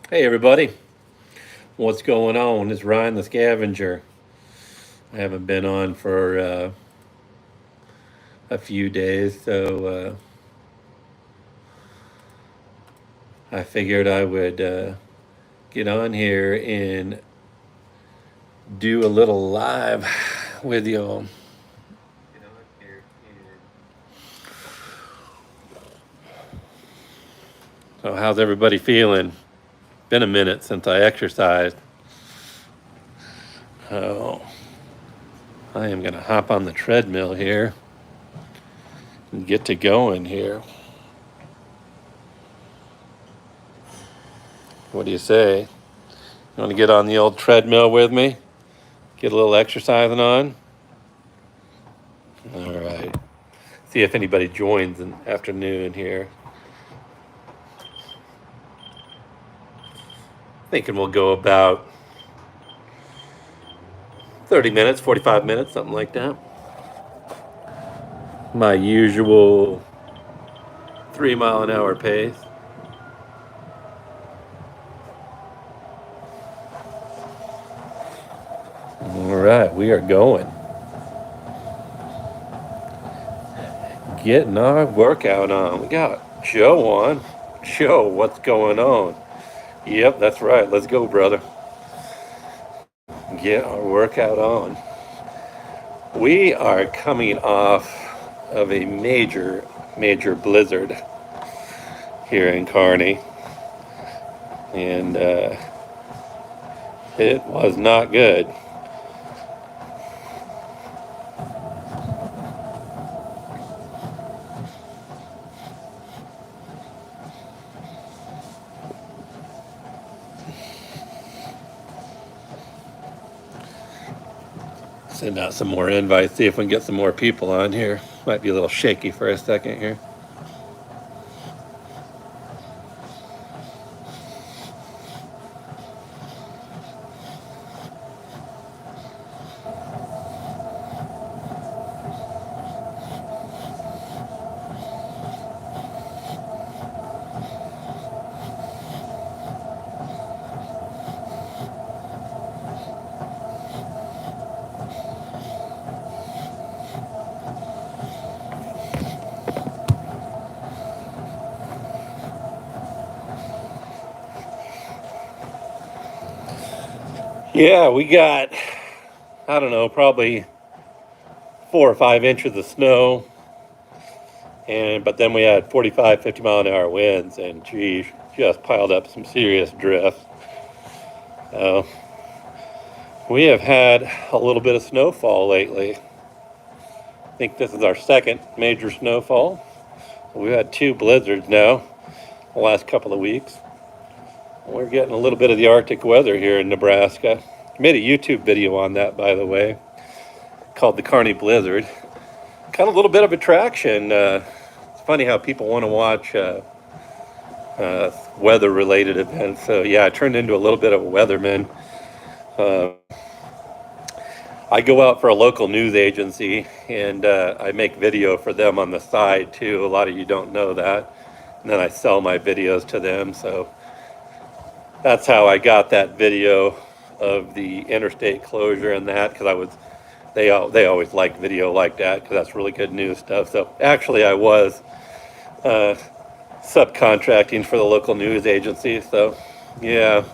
Hey everybody, what's going on? It's Ryan the Scavenger. I haven't been on for a few days, so I figured I would get on here and do a little live with you. So, how's everybody feeling? Been a minute since I exercised. Oh, I am going to hop on the treadmill here and get to going here. What do you say? You want to get on the old treadmill with me? Get a little exercising on? All right. See if anybody joins in the afternoon here. Thinking we'll go about 30 minutes, 45 minutes, something like that. My usual 3 mile an hour pace. All right, we are going. Getting our workout on. We got Joe on. Joe, what's going on? Yep, that's right. Let's go, brother. Get our workout on. We are coming off of a major blizzard here in Kearney. And it was not good. Send out some more invites, see if we can get some more people on here. Might be a little shaky for a second here. Yeah, we got, I don't know, probably 4 or 5 inches of snow. But then we had 45, 50 mile an hour winds, and geez, just piled up some serious drift. Uh, we have had a little bit of snowfall lately. I think this is our second major snowfall. We've had 2 blizzards now the last couple of weeks. We're getting a little bit of the Arctic weather here in Nebraska. I made a YouTube video on that, by the way, called the Kearney Blizzard. Got a little bit of attraction. It's funny how people want to watch weather-related events. So yeah, I turned into a little bit of a weatherman. I go out for a local news agency, and I make video for them on the side too. A lot of you don't know that. And then I sell my videos to them. So that's how I got that video of the interstate closure and that, because they always like video like that because that's really good news stuff. So actually, I was subcontracting for the local news agency. So yeah.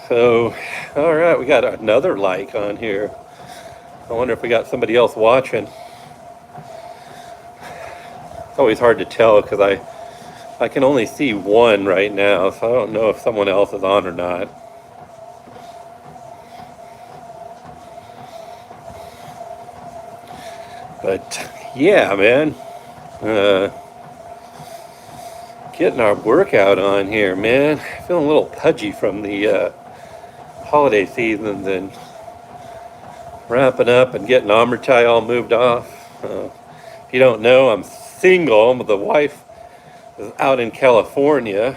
So all right, we got another like on here. I wonder if we got somebody else watching. It's always hard to tell because I can only see one right now, so I don't know if someone else is on or not. But yeah, man, getting our workout on here, man. Feeling a little pudgy from the holiday seasons and wrapping up and getting Amritai all moved off. If you don't know, I'm single. The wife is out in California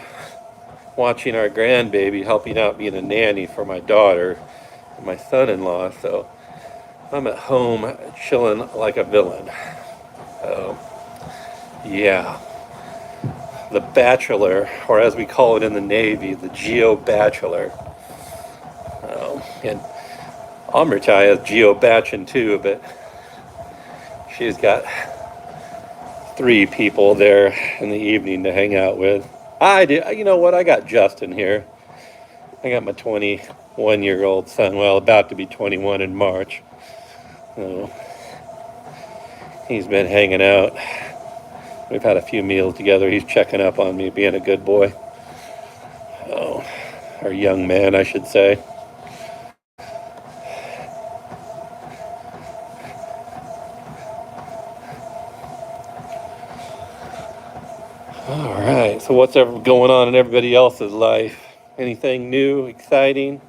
watching our grandbaby, helping out being a nanny for my daughter and my son-in-law. So I'm at home chilling like a villain. So yeah. the Bachelor, or as we call it in the Navy, the Geo Bachelor. And Amritai is Geo Batchin too, but she's got 3 people there in the evening to hang out with. I do. You know what? I got Justin here. I got my 21-year-old son. Well, about to be 21 in March. So he's been hanging out. We've had a few meals together. He's checking up on me, being a good boy. Oh, or young man, I should say. All right, so what's ever going on in everybody else's life? Anything new, exciting?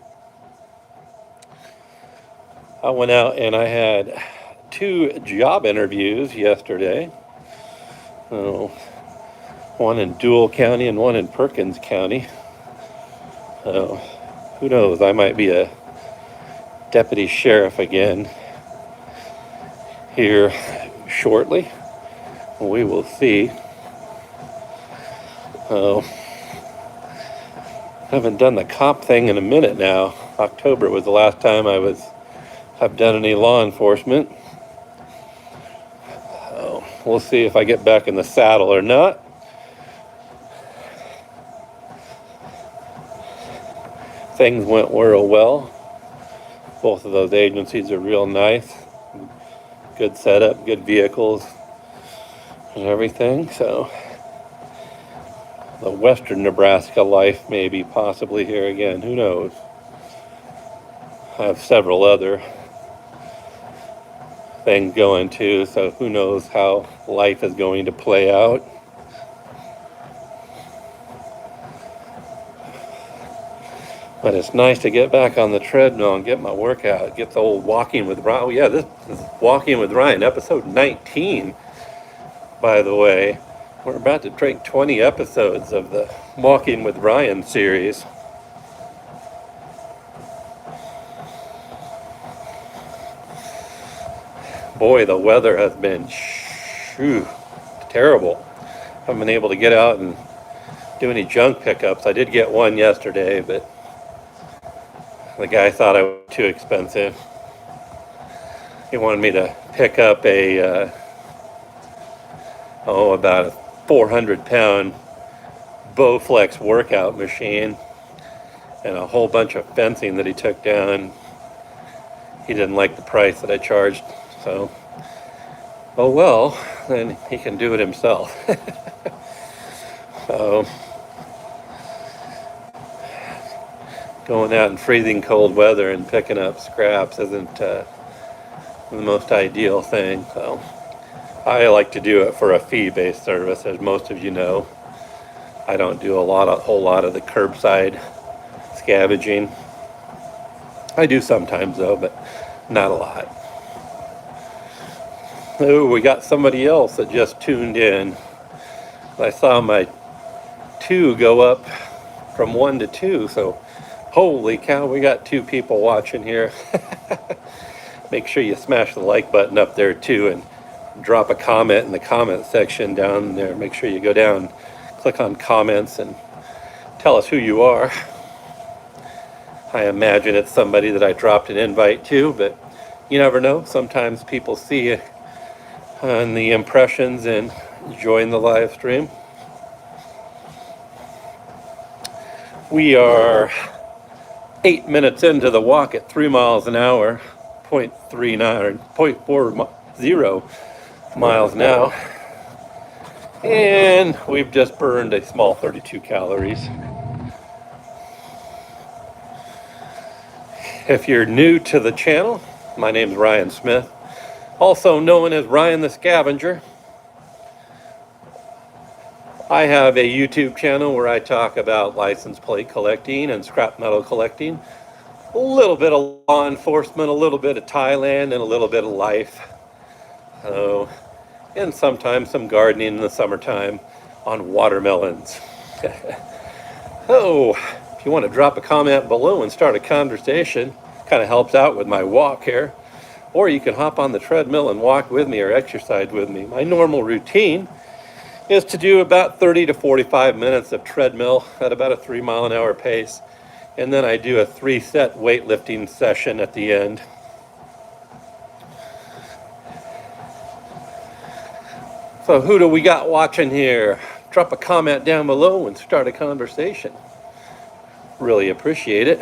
I went out and I had 2 job interviews yesterday. One in Dual County and one in Perkins County. Who knows? I might be a deputy sheriff again here shortly. We will see. Haven't done the cop thing in a minute now. October was the last time I've done any law enforcement. We'll see if I get back in the saddle or not. Things went real well. Both of those agencies are real nice. Good setup, good vehicles, and everything. So the western Nebraska life maybe possibly here again. Who knows? I have several other things going too, so who knows how life is going to play out. But it's nice to get back on the treadmill and get my workout, get the old Walking with Ryan. Oh yeah, this is Walking with Ryan, episode 19, by the way. We're about to take 20 episodes of the Walking with Ryan series. Boy, the weather has been terrible. I haven't been able to get out and do any junk pickups. I did get one yesterday, but the guy thought I was too expensive. He wanted me to pick up about a 400-pound Bowflex workout machine and a whole bunch of fencing that he took down. He didn't like the price that I charged, so, oh well, then he can do it himself. So, going out in freezing cold weather and picking up scraps isn't the most ideal thing. So I like to do it for a fee-based service, as most of you know. I don't do a whole lot of the curbside scavenging. I do sometimes though, but not a lot. Oh, we got somebody else that just tuned in. I saw my 2 go up from 1 to 2, so holy cow, we got 2 people watching here. Make sure you smash the like button up there too, and drop a comment in the comment section down there. Make sure you go down, click on comments, and tell us who you are. I imagine it's somebody that I dropped an invite to, but you never know. Sometimes people see it on the impressions and join the live stream. We are 8 minutes into the walk at 3 miles an hour, 0.39 or 0.40 miles now, and we've just burned a small 32 calories. If you're new to the channel, my name is Ryan Smith, also known as Ryan The Scavenger. I have a YouTube channel where I talk about license plate collecting and scrap metal collecting, a little bit of law enforcement, a little bit of Thailand, and a little bit of life. And sometimes some gardening in the summertime on watermelons. If you want to drop a comment below and start a conversation, kind of helps out with my walk here. Or you can hop on the treadmill and walk with me or exercise with me. My normal routine is to do about 30 to 45 minutes of treadmill at about a 3-mile-an-hour pace. And then I do a 3-set weightlifting session at the end. So who do we got watching here? Drop a comment down below and start a conversation. Really appreciate it.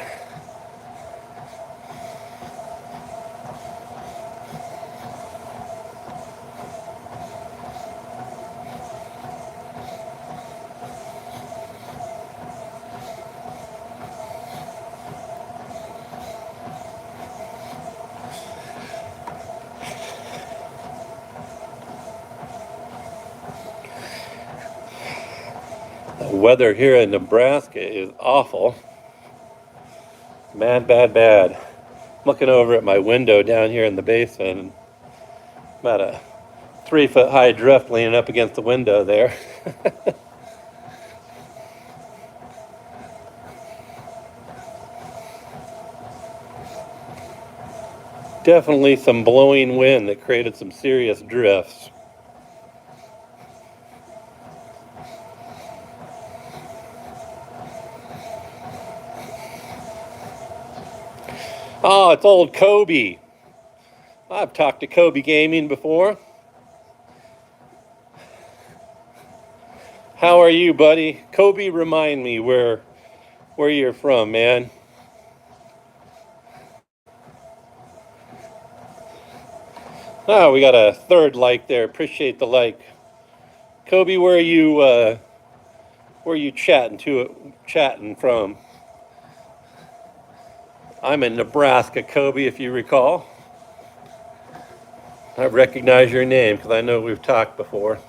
The weather here in Nebraska is awful. Bad, bad, bad. I'm looking over at my window down here in the basement, and about a 3-foot high drift leaning up against the window there. Definitely some blowing wind that created some serious drifts. Oh, it's old Kobe. I've talked to Kobe Gaming before. How are you, buddy? Kobe, remind me where you're from, man. Oh, we got a third like there. Appreciate the like. Kobe, where are you chatting from? I'm in Nebraska, Kobe, if you recall. I recognize your name because I know we've talked before.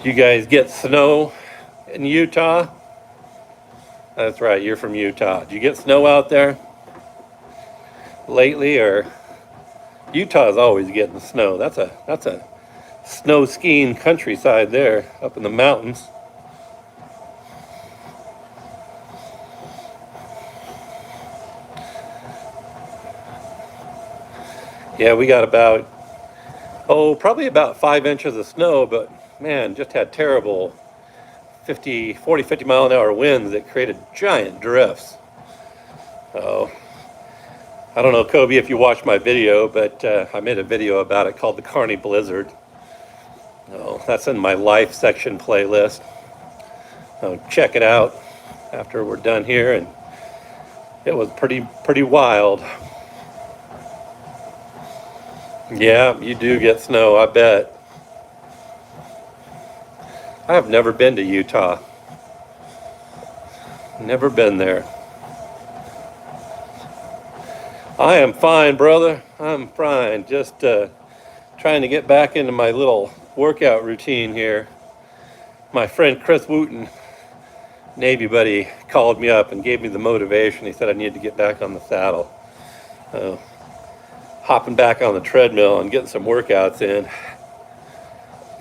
You guys get snow in Utah? That's right, you're from Utah. Do you get snow out there lately, or Utah's always getting snow? That's a snow skiing countryside there up in the mountains. Yeah, we got probably about 5 inches of snow, but man, just had terrible 50 mile an hour winds that created giant drifts. So I don't know, Kobe, if you watched my video, but I made a video about it called the Carney Blizzard. Oh, that's in my life section playlist. So check it out after we're done here, and it was pretty wild. Yeah, you do get snow, I bet. I have never been to Utah. Never been there. I am fine, brother. I'm fine. Just trying to get back into my little workout routine here. My friend Chris Wooten, Navy buddy, called me up and gave me the motivation. He said I needed to get back on the saddle. Hopping back on the treadmill and getting some workouts in.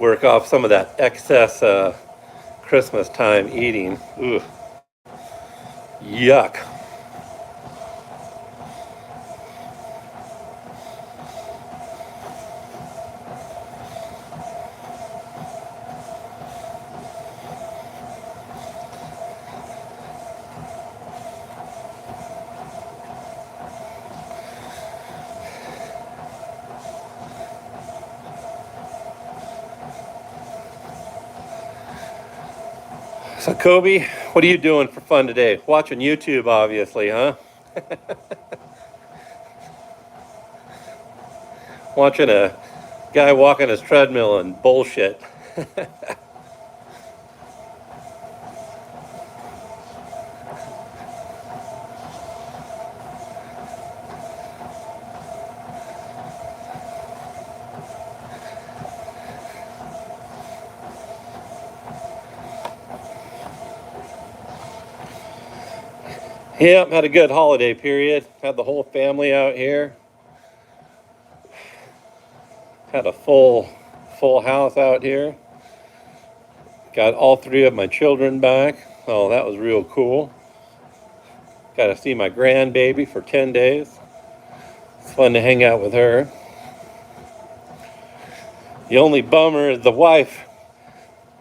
Work off some of that excess Christmas time eating. Ugh. Yuck. So Kobe, what are you doing for fun today? Watching YouTube, obviously, huh? Watching a guy walking his treadmill and bullshit. Yep, had a good holiday period. Had the whole family out here. Had a full house out here. Got all 3 of my children back. Oh, that was real cool. Got to see my grandbaby for 10 days. It's fun to hang out with her. The only bummer is the wife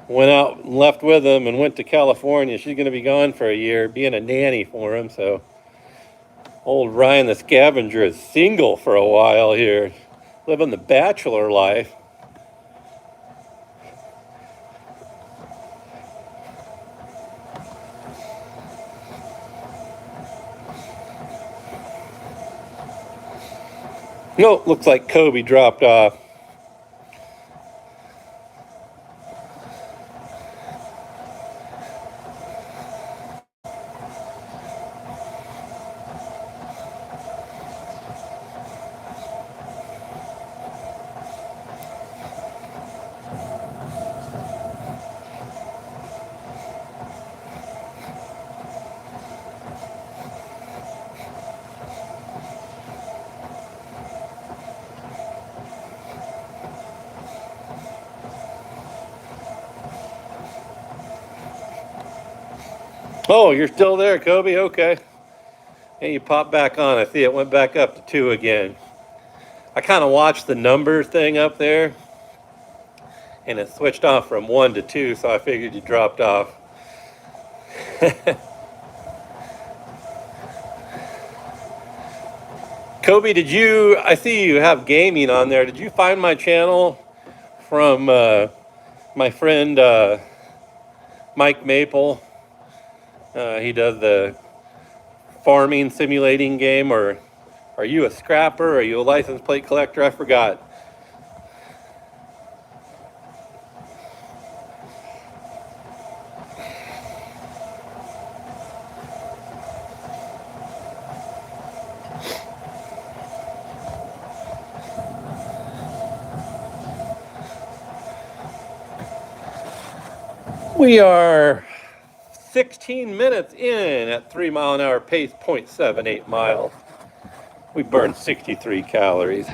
went out and left with him and went to California. She's going to be gone for a year, being a nanny for him. So old Ryan the Scavenger is single for a while here, living the bachelor life. No, looks like Kobe dropped off. Oh, you're still there, Kobe? Okay. Hey, you popped back on. I see it went back up to 2 again. I kind of watched the number thing up there, and it switched off from 1 to 2, so I figured you dropped off. Kobe, I see you have gaming on there. Did you find my channel from my friend Mike Maple? He does the farming simulating game, or are you a scrapper? Are you a license plate collector? I forgot. We are 16 minutes in at 3-mile-an-hour pace, 0.78 miles. We burned 63 calories.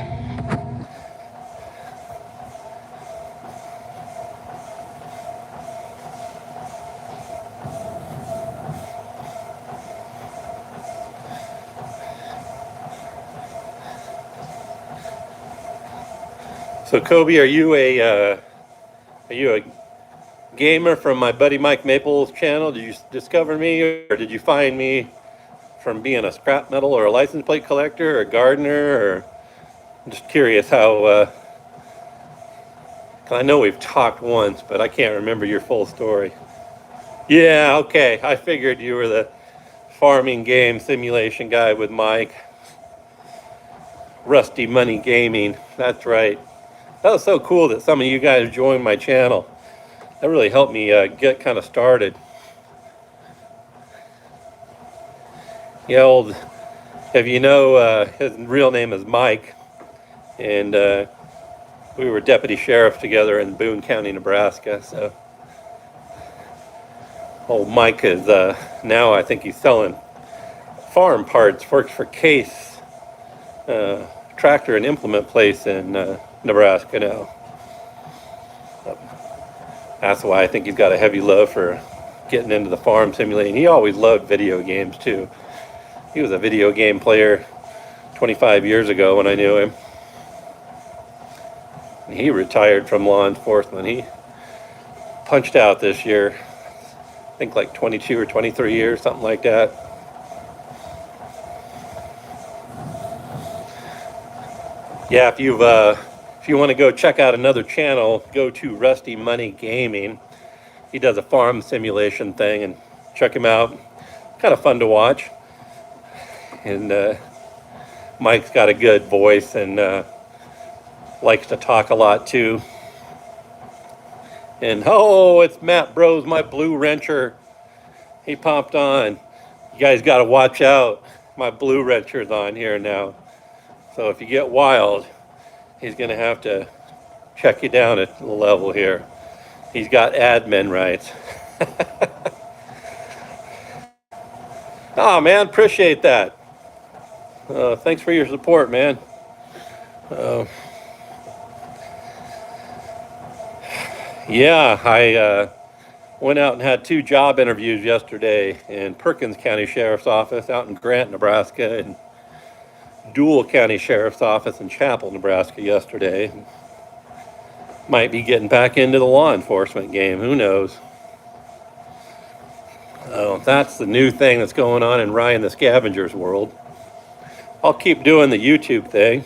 So Kobe, are you a gamer from my buddy Mike Maple's channel? Did you discover me, or did you find me from being a scrap metal or a license plate collector or a gardener? Or I'm just curious how. I know we've talked once, but I can't remember your full story. Yeah, okay. I figured you were the farming game simulation guy with Mike. Rusty Money Gaming. That's right. That was so cool that some of you guys joined my channel. That really helped me get kind of started. Yeah, if you know, his real name is Mike, and we were deputy sheriff together in Boone County, Nebraska. So old Mike is now, I think he's selling farm parts, works for Case tractor and implement place in Nebraska now. That's why I think he's got a heavy love for getting into the farm simulating. He always loved video games too. He was a video game player 25 years ago when I knew him. And he retired from law enforcement. He punched out this year. I think like 22 or 23 years, something like that. Yeah, if you want to go check out another channel, go to Rusty Money Gaming. He does a farm simulation thing, and check him out. Kind of fun to watch. And Mike's got a good voice and likes to talk a lot too. And oh, it's Matt Bros, my blue wrencher. He popped on. You guys got to watch out. My blue wrencher's on here now. So if you get wild, he's going to have to check you down at the level here. He's got admin rights. Oh, man, appreciate that. Thanks for your support, man. Yeah, I went out and had 2 job interviews yesterday in Perkins County Sheriff's Office out in Grant, Nebraska, and Dual County Sheriff's Office in Chapel, Nebraska yesterday. Might be getting back into the law enforcement game. Who knows? Oh, that's the new thing that's going on in Ryan the Scavenger's world. I'll keep doing the YouTube thing.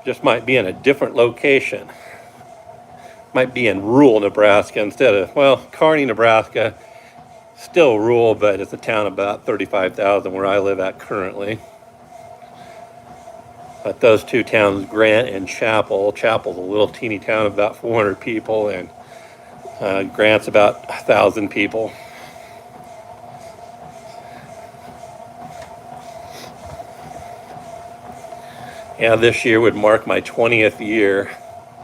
Just might be in a different location. Might be in rural Nebraska instead of, well, Kearney, Nebraska. Still rural, but it's a town about 35,000 where I live at currently. But those two towns, Grant and Chapel. Chapel's a little teeny town of about 400 people, and Grant's about 1,000 people. Yeah, this year would mark my 20th year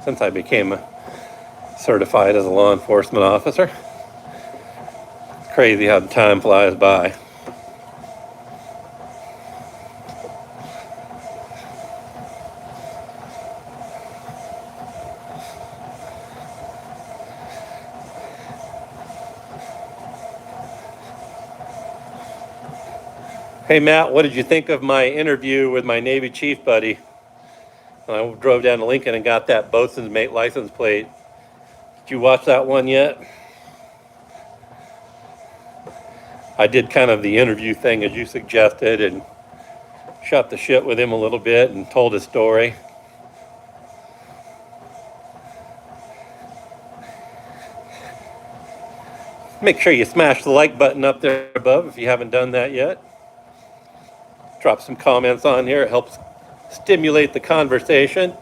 since I became certified as a law enforcement officer. It's crazy how the time flies by. Hey Matt, what did you think of my interview with my Navy chief buddy? I drove down to Lincoln and got that boatswain's mate license plate. Did you watch that one yet? I did kind of the interview thing as you suggested and shot the shit with him a little bit and told his story. Make sure you smash the like button up there above if you haven't done that yet. Drop some comments on here. It helps stimulate the conversation.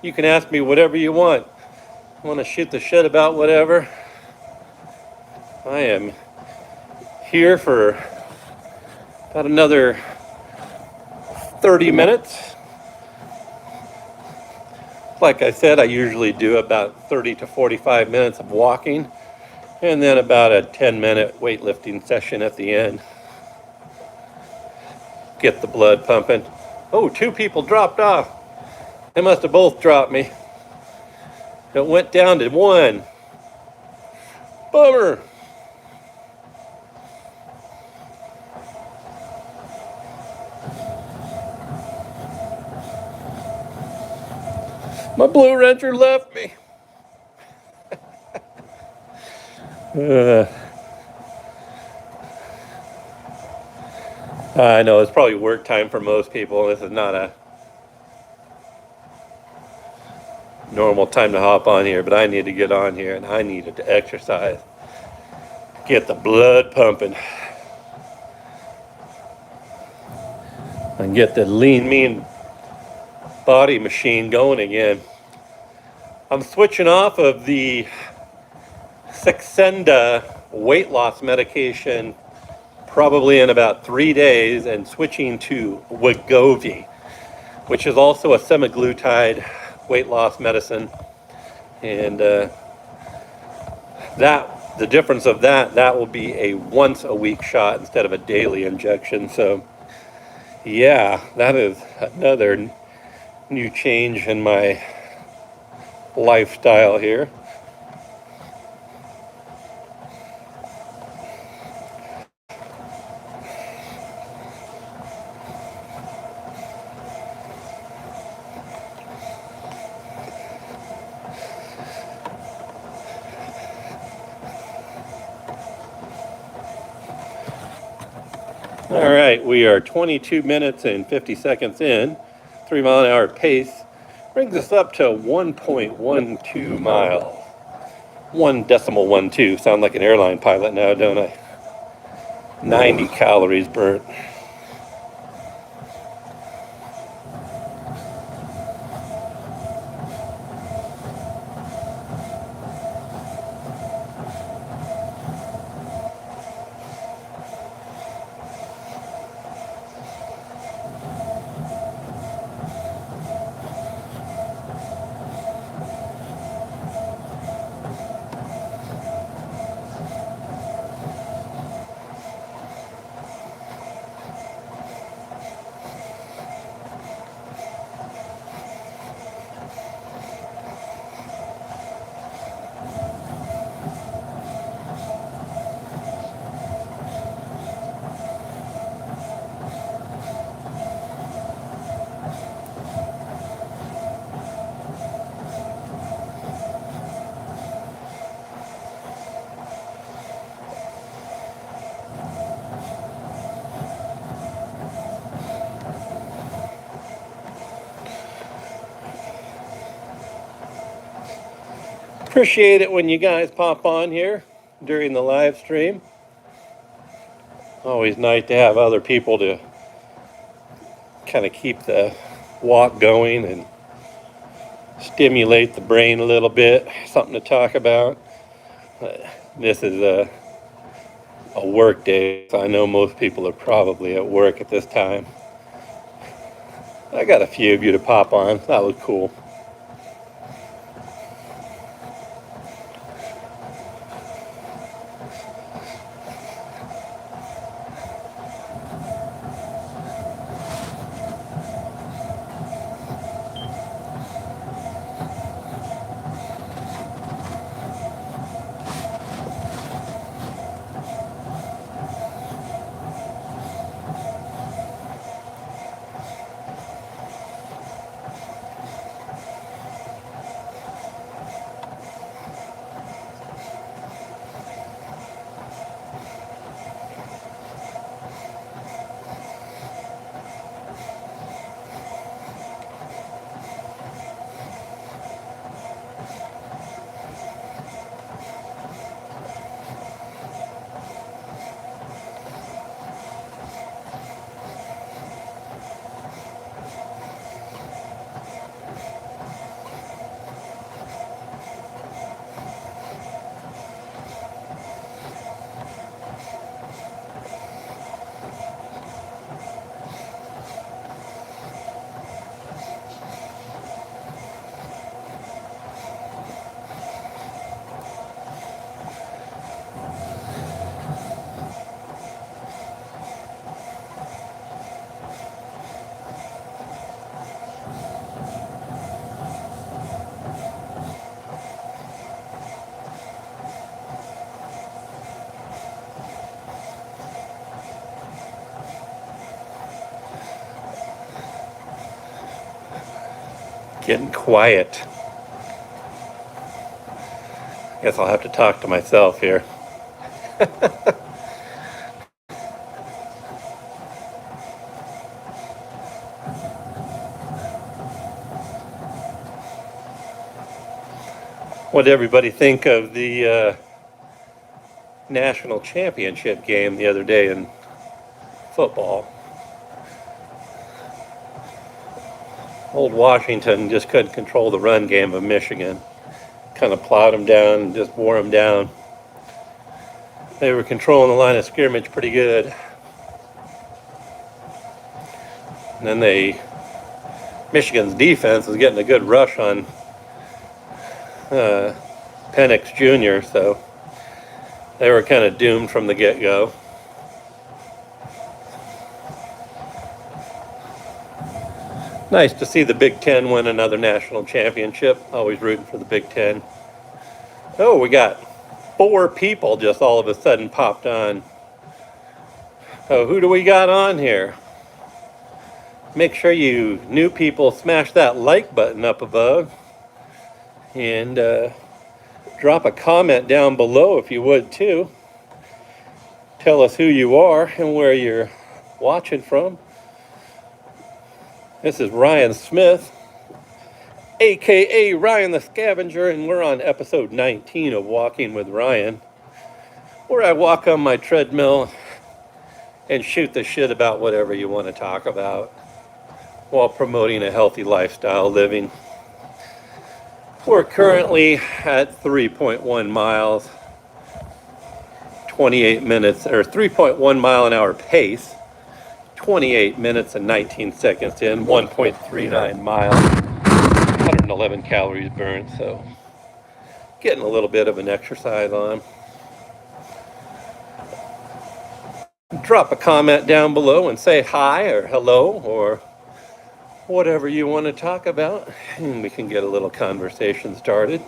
You can ask me whatever you want. Want to shoot the shit about whatever? I am here for about another 30 minutes. Like I said, I usually do about 30 to 45 minutes of walking and then about a 10-minute weightlifting session at the end. Get the blood pumping. Oh, 2 people dropped off. They must have both dropped me. It went down to 1. Bummer. My Blue Ranger left me. I know it's probably work time for most people. This is not a normal time to hop on here, but I need to get on here and I needed to exercise. Get the blood pumping. And get the lean, mean body machine going again. I'm switching off of the Saxenda weight loss medication probably in about 3 days and switching to Wegovy, which is also a semaglutide weight loss medicine. And the difference of that will be a once a week shot instead of a daily injection. So yeah, that is another new change in my lifestyle here. All right, we are 22 minutes and 50 seconds in. 3 mile an hour pace brings us up to 1.12 miles. 1.12. Sound like an airline pilot now, don't I? 90 calories burnt. Appreciate it when you guys pop on here during the live stream. Always nice to have other people to kind of keep the walk going and stimulate the brain a little bit, something to talk about. This is a work day, so I know most people are probably at work at this time. I got a few of you to pop on. That was cool. Getting quiet. Guess I'll have to talk to myself here. What did everybody think of the national championship game the other day in football? Old Washington just couldn't control the run game of Michigan. Kind of plowed them down and just wore them down. They were controlling the line of scrimmage pretty good. And then Michigan's defense was getting a good rush on Penix Jr., so they were kind of doomed from the get-go. Nice to see the Big Ten win another national championship. Always rooting for the Big Ten. Oh, we got 4 people just all of a sudden popped on. Oh, who do we got on here? Make sure you new people smash that like button up above. And drop a comment down below if you would too. Tell us who you are and where you're watching from. This is Ryan Smith, aka Ryan the Scavenger, and we're on episode 19 of Walking with Ryan, where I walk on my treadmill and shoot the shit about whatever you want to talk about while promoting a healthy lifestyle living. We're currently at 3.1 miles, 28 minutes, or 3.1 mile an hour pace, 28 minutes and 19 seconds in, 1.39 miles, 111 calories burned, so getting a little bit of an exercise on. Drop a comment down below and say hi or hello or whatever you want to talk about, and we can get a little conversation started.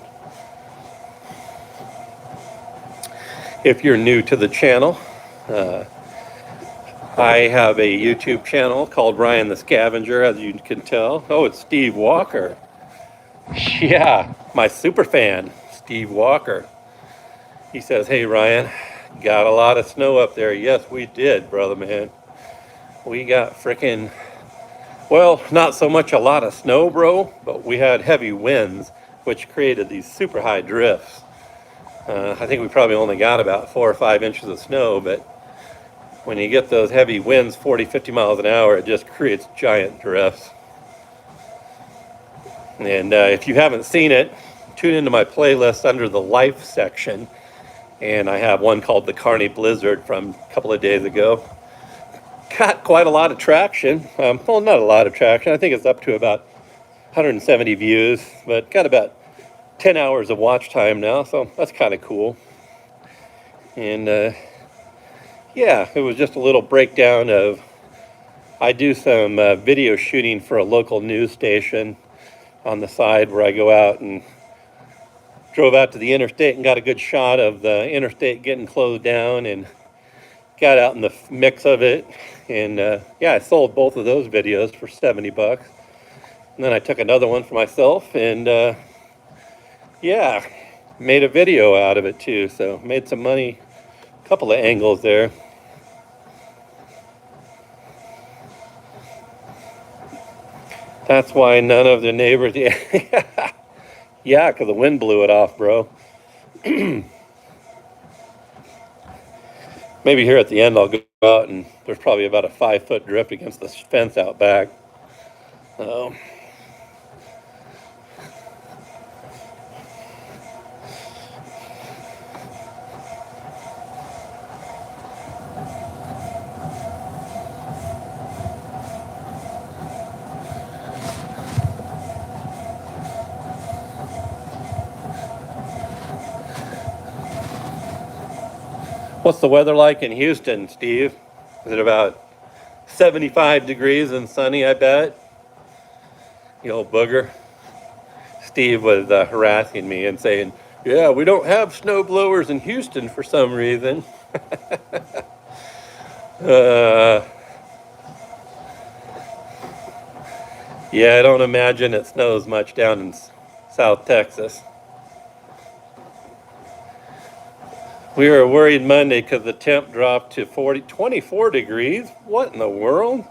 If you're new to the channel, I have a YouTube channel called Ryan the Scavenger, as you can tell. Oh, it's Steve Walker. Yeah, my super fan, Steve Walker. He says, hey Ryan, got a lot of snow up there. Yes, we did, brother man. We got well, not so much a lot of snow, bro, but we had heavy winds, which created these super high drifts. I think we probably only got about 4 or 5 inches of snow, but when you get those heavy winds, 40, 50 miles an hour, it just creates giant drifts. And if you haven't seen it, tune into my playlist under the Life section. And I have one called the Carney Blizzard from a couple of days ago. Got quite a lot of traction. Well, not a lot of traction. I think it's up to about 170 views, but got about 10 hours of watch time now, so that's kind of cool. And yeah, it was just a little breakdown of, I do some video shooting for a local news station on the side where I go out and drove out to the interstate and got a good shot of the interstate getting closed down and got out in the mix of it. And yeah, I sold both of those videos for $70. And then I took another one for myself and yeah, made a video out of it too. So made some money, a couple of angles there. That's why none of the neighbors, yeah, because the wind blew it off, bro. Maybe here at the end I'll go out and there's probably about a 5-foot drift against the fence out back. What's the weather like in Houston, Steve? Is it about 75 degrees and sunny, I bet? You old booger. Steve was harassing me and saying, yeah, we don't have snow blowers in Houston for some reason. Yeah, I don't imagine it snows much down in South Texas. We were worried Monday because the temp dropped to 24 degrees. What in the world?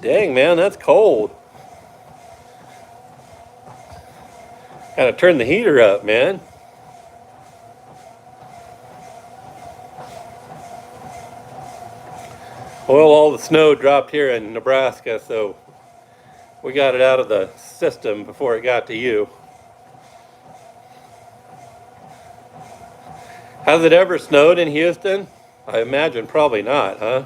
Dang, man, that's cold. Gotta turn the heater up, man. Well, all the snow dropped here in Nebraska, so we got it out of the system before it got to you. Has it ever snowed in Houston? I imagine probably not, huh?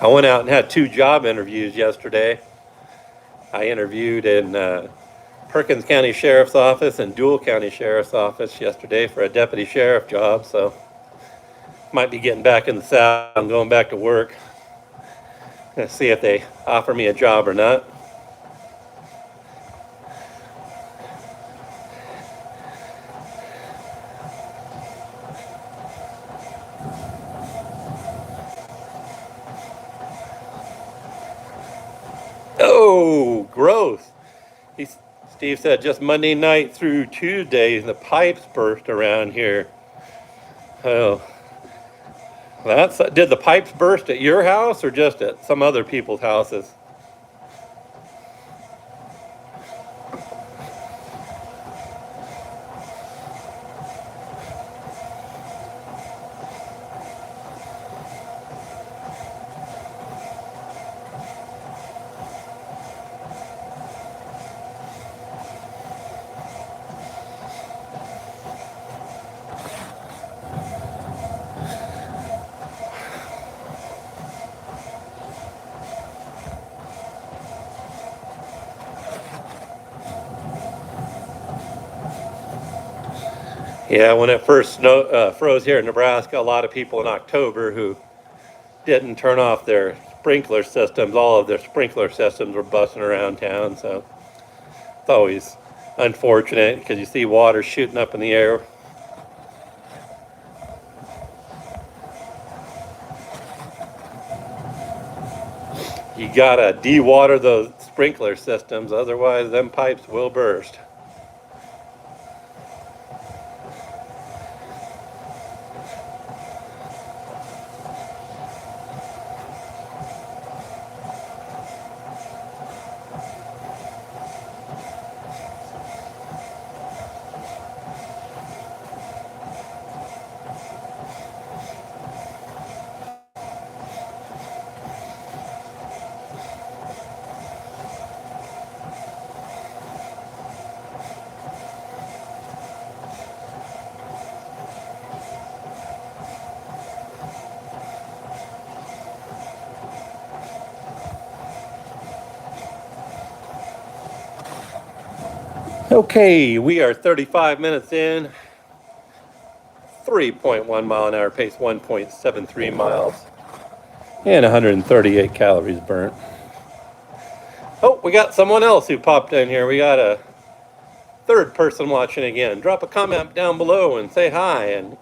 I went out and had 2 job interviews yesterday. I interviewed in Perkins County Sheriff's Office and Dual County Sheriff's Office yesterday for a deputy sheriff job, so might be getting back in the saddle and going back to work. Gonna see if they offer me a job or not. Oh, gross. Steve said just Monday night through Tuesday, the pipes burst around here. Oh, did the pipes burst at your house or just at some other people's houses? Yeah, when it first froze here in Nebraska, a lot of people in October who didn't turn off their sprinkler systems, all of their sprinkler systems were busting around town. So it's always unfortunate because you see water shooting up in the air. You gotta de-water those sprinkler systems, otherwise them pipes will burst. Okay, we are 35 minutes in, 3.1 mile an hour pace, 1.73 miles, and 138 calories burnt. Oh, we got someone else who popped in here. We got a third person watching again. Drop a comment down below and say hi and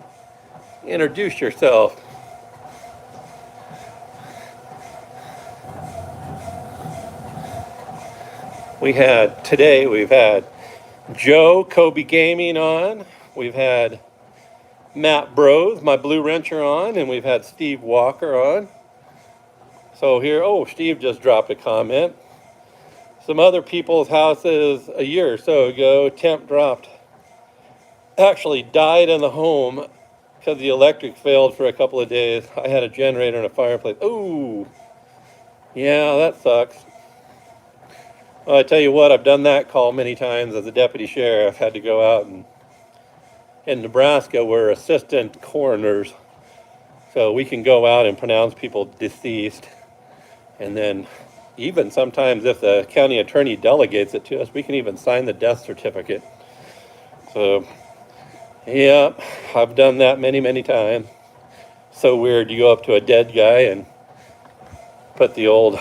introduce yourself. We've had Joe, Kobe Gaming on. We've had Matt Bros, my Blue Wrencher on, and we've had Steve Walker on. So here, oh, Steve just dropped a comment. Some other people's houses a year or so ago, temp dropped, actually died in the home because the electric failed for a couple of days. I had a generator and a fireplace. Ooh, yeah, that sucks. Well, I tell you what, I've done that call many times as a deputy sheriff. Had to go out, and in Nebraska, we're assistant coroners. So we can go out and pronounce people deceased. And then even sometimes if the county attorney delegates it to us, we can even sign the death certificate. So, yeah, I've done that many, many times. So weird, you go up to a dead guy and put the old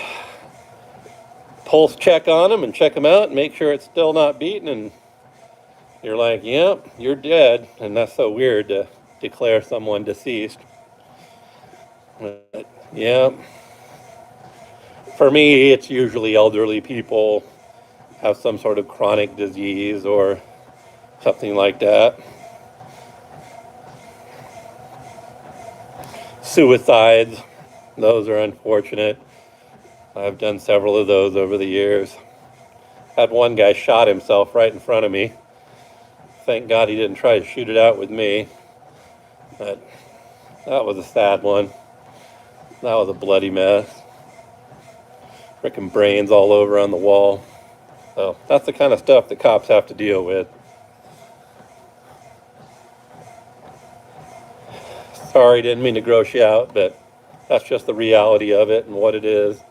pulse check on him and check him out and make sure it's still not beating, and you're like, yep, you're dead. And that's so weird to declare someone deceased. But, yeah. For me, it's usually elderly people have some sort of chronic disease or something like that. Suicides, those are unfortunate. I've done several of those over the years. Had one guy shot himself right in front of me. Thank God he didn't try to shoot it out with me. But that was a sad one. That was a bloody mess. Frickin' brains all over on the wall. So that's the kind of stuff that cops have to deal with. Sorry, didn't mean to gross you out, but that's just the reality of it and what it is.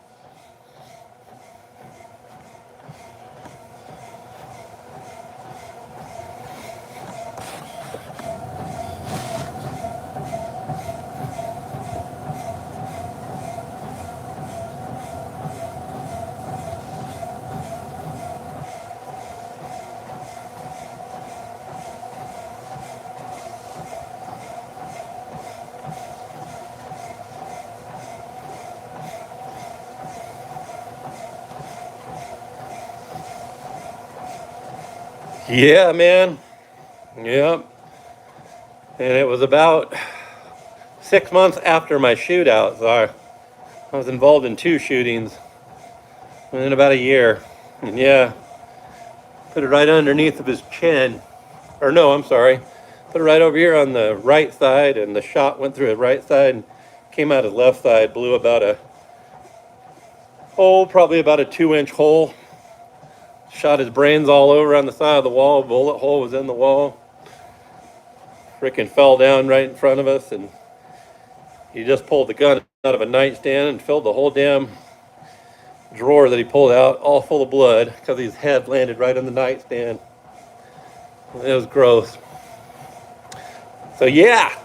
Yeah, man. Yep. And it was about 6 months after my shootout. So I was involved in 2 shootings within about a year. And yeah, put it right underneath of his chin. Or no, I'm sorry. Put it right over here on the right side, and the shot went through his right side and came out his left side, blew about a hole, probably about a 2-inch hole. Shot his brains all over on the side of the wall. Bullet hole was in the wall. Frickin' fell down right in front of us, and he just pulled the gun out of a nightstand and filled the whole damn drawer that he pulled out all full of blood because his head landed right on the nightstand. It was gross. So yeah,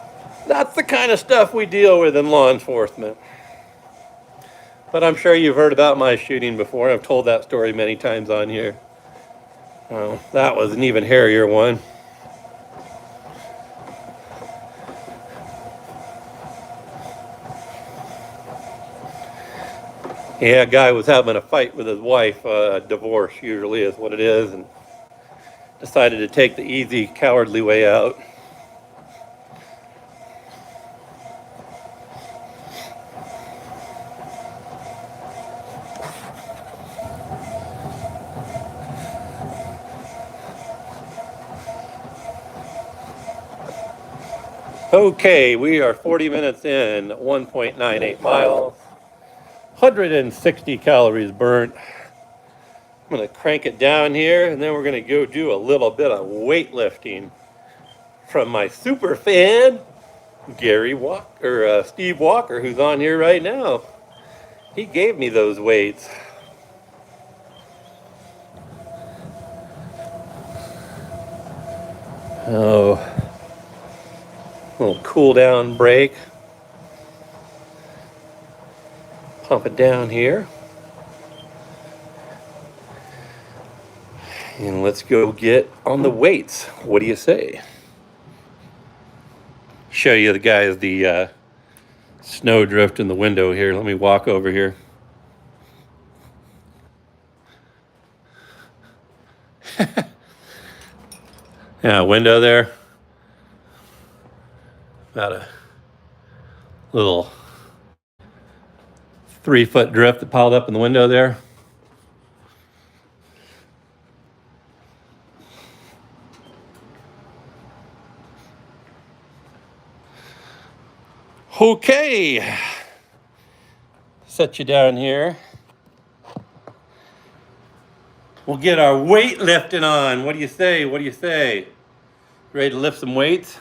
that's the kind of stuff we deal with in law enforcement. But I'm sure you've heard about my shooting before. I've told that story many times on here. Well, that was an even hairier one. Yeah, a guy was having a fight with his wife, divorce usually is what it is, and decided to take the easy, cowardly way out. Okay, we are 40 minutes in, 1.98 miles, 160 calories burnt. I'm going to crank it down here, and then we're going to go do a little bit of weightlifting from my super fan, Steve Walker, who's on here right now. He gave me those weights. Oh, little cool down break. Pump it down here. And let's go get on the weights. What do you say? Show you the guys the snow drift in the window here. Let me walk over here. Yeah, window there. About a little 3-foot drift that piled up in the window there. Okay. Set you down here. We'll get our weight lifting on. What do you say? What do you say? Ready to lift some weights?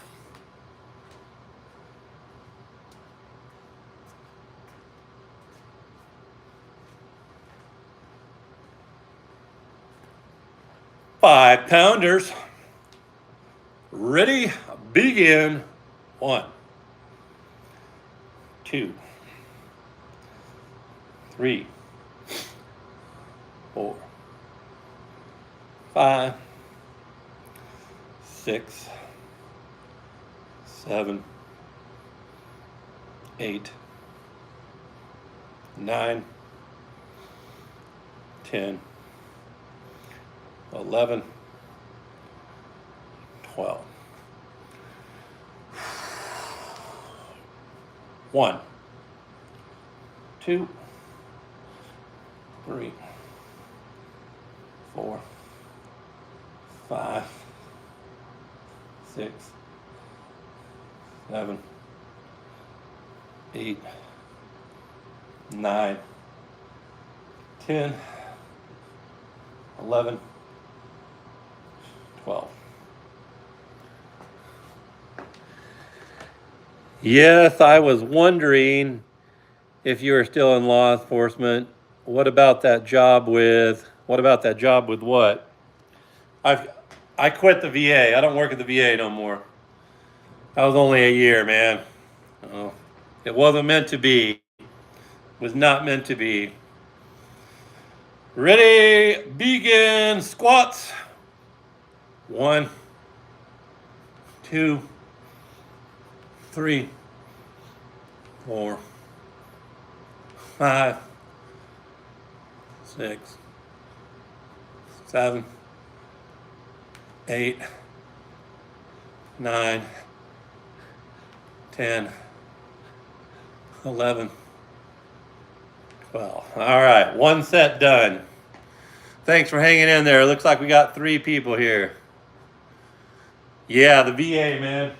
Five pounders. Ready? Begin. 1, 2, 3, 4, 5, 6, 7, 8, 9, 10, 11, 12. 1, 2, 3, 4, 5, 6, 7, 8, 9, 10, 11, 12. Yes, I was wondering if you were still in law enforcement. What about that job with what? I quit the VA. I don't work at the VA no more. That was only a year, man. Oh, it wasn't meant to be. It was not meant to be. Ready, begin, squats. 1, 2, 3, 4, 5, 6, 7, 8, 9, 10, 11, 12. All right, one set done. Thanks for hanging in there. Looks like we got 3 people here. Yeah, the VA, man.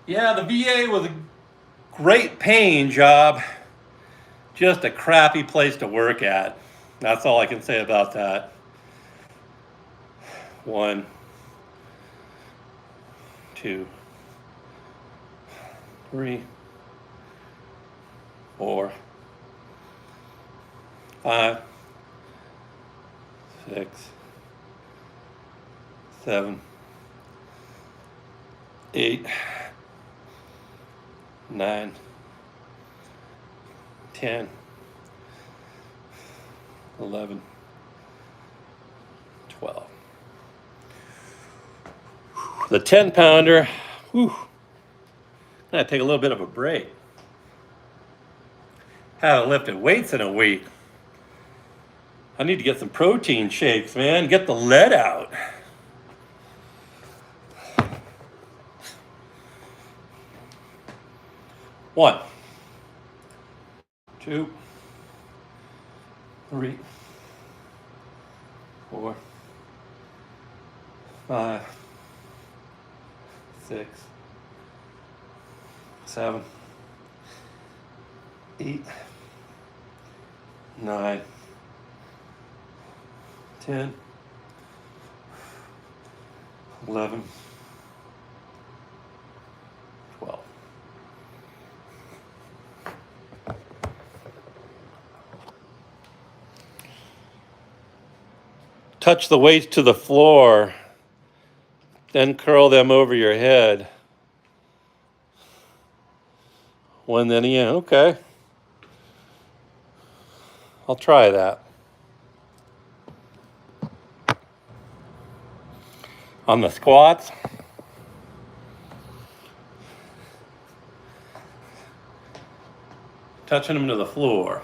Yeah, the VA was a great paying job, just a crappy place to work at. That's all I can say about that. 1, 2, 3, 4, 5, 6, 7, 8, 9, 10, 11, 12. The 10 pounder, whew, I'm gonna take a little bit of a break. Haven't lifted weights in a week. I need to get some protein shakes, man. Get the lead out. One, 2, 3, 4, 5, 6, 7, 8, 9, 10, 11, touch the weights to the floor, then curl them over your head. One then again, okay. I'll try that. On the squats, touching them to the floor.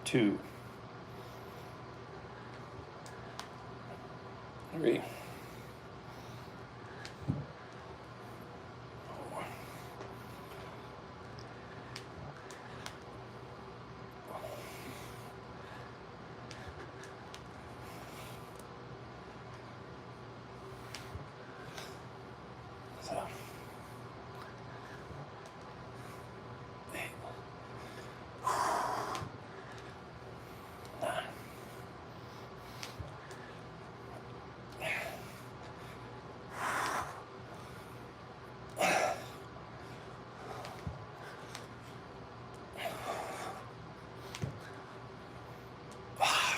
2, 3, 4, 7, 8, 9,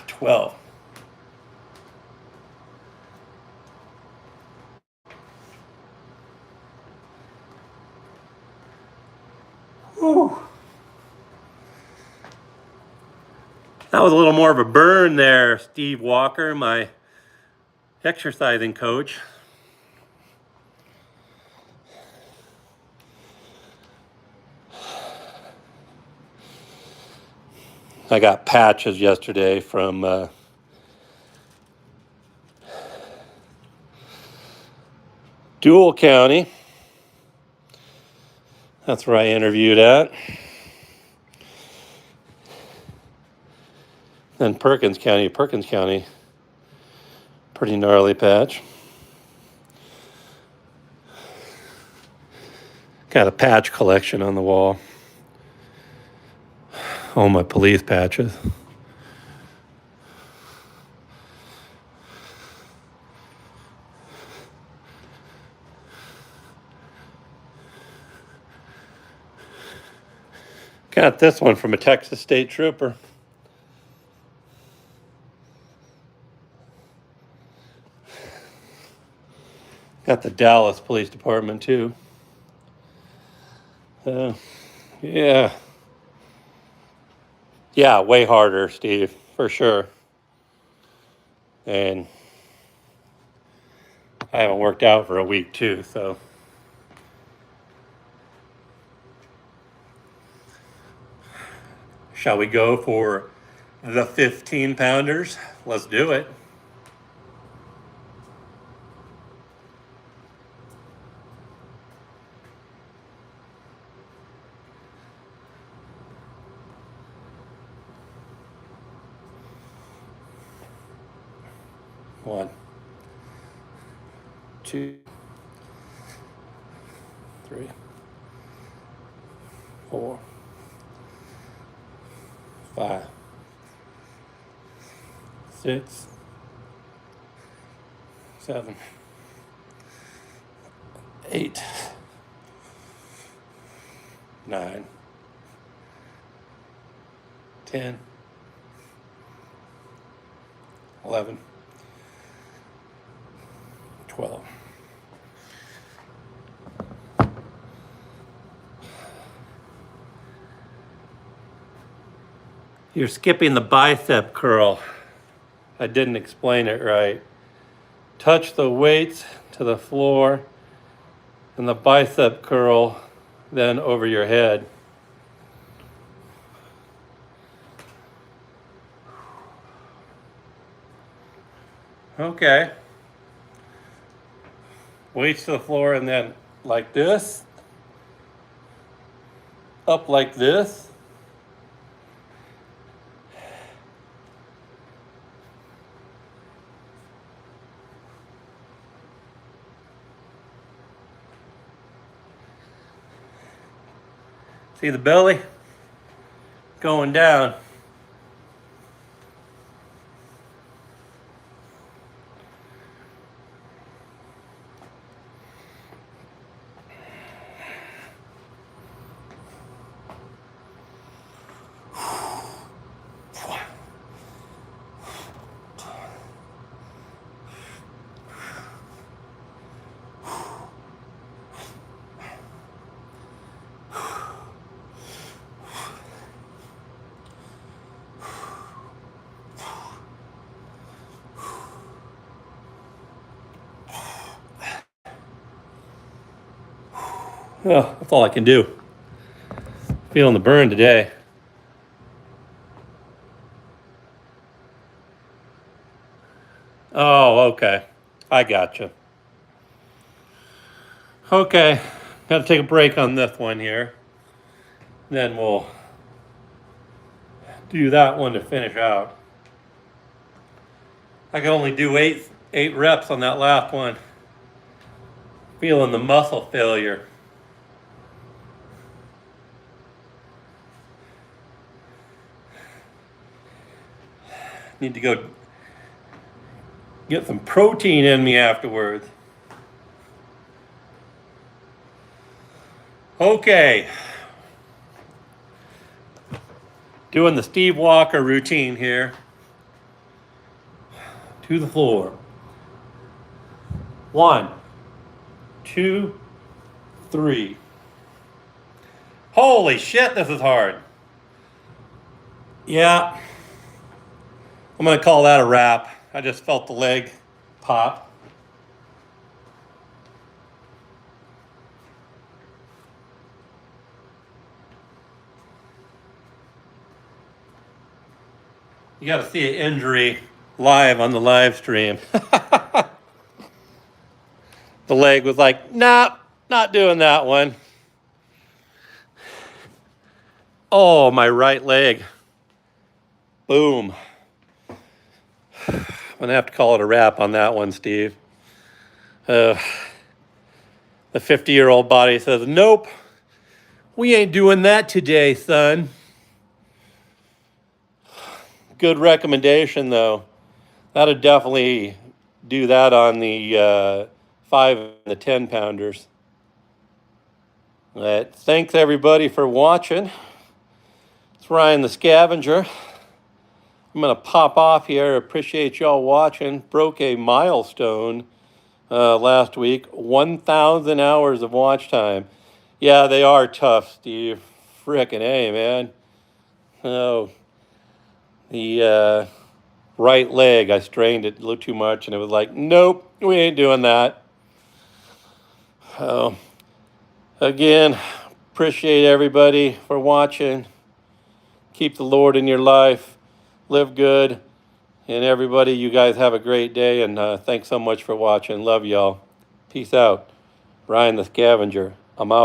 12. Whew. That was a little more of a burn there, Steve Walker, my exercising coach. I got patches yesterday from Dual County. That's where I interviewed at. Then Perkins County, pretty gnarly patch. Got a patch collection on the wall. All my police patches. Got this one from a Texas State Trooper. Got the Dallas Police Department too. Yeah. Yeah, way harder, Steve, for sure. And I haven't worked out for a week too, so. Shall we go for the 15 pounders? Let's do it. One, 2, 3, 4, 5, 6, 7, 8, 9, 10, 11, 12. You're skipping the bicep curl. I didn't explain it right. Touch the weights to the floor and the bicep curl then over your head. Okay. Weights to the floor and then like this. Up like this. See the belly going down. Well, that's all I can do. Feeling the burn today. Oh, okay. I gotcha. Okay. Got to take a break on this one here. Then we'll do that one to finish out. I can only do eight reps on that last one. Feeling the muscle failure. Need to go get some protein in me afterwards. Okay. Doing the Steve Walker routine here. To the floor. 1, 2, 3. Holy shit, this is hard. Yeah. I'm going to call that a wrap. I just felt the leg pop. You got to see an injury live on the live stream. The leg was like, nah, not doing that one. Oh, my right leg. Boom. I'm going to have to call it a wrap on that one, Steve. The 50-year-old body says, nope, we ain't doing that today, son. Good recommendation, though. That'd definitely do that on the 5 and the 10 pounders. Thanks, everybody, for watching. It's Ryan the Scavenger. I'm going to pop off here. Appreciate y'all watching. Broke a milestone last week. 1,000 hours of watch time. Yeah, they are tough, Steve. Frickin' A, man. Oh, the right leg, I strained it a little too much, and it was like, nope, we ain't doing that. Again, appreciate everybody for watching. Keep the Lord in your life. Live good. And everybody, you guys have a great day, and thanks so much for watching. Love y'all. Peace out. Ryan the Scavenger. I'm out.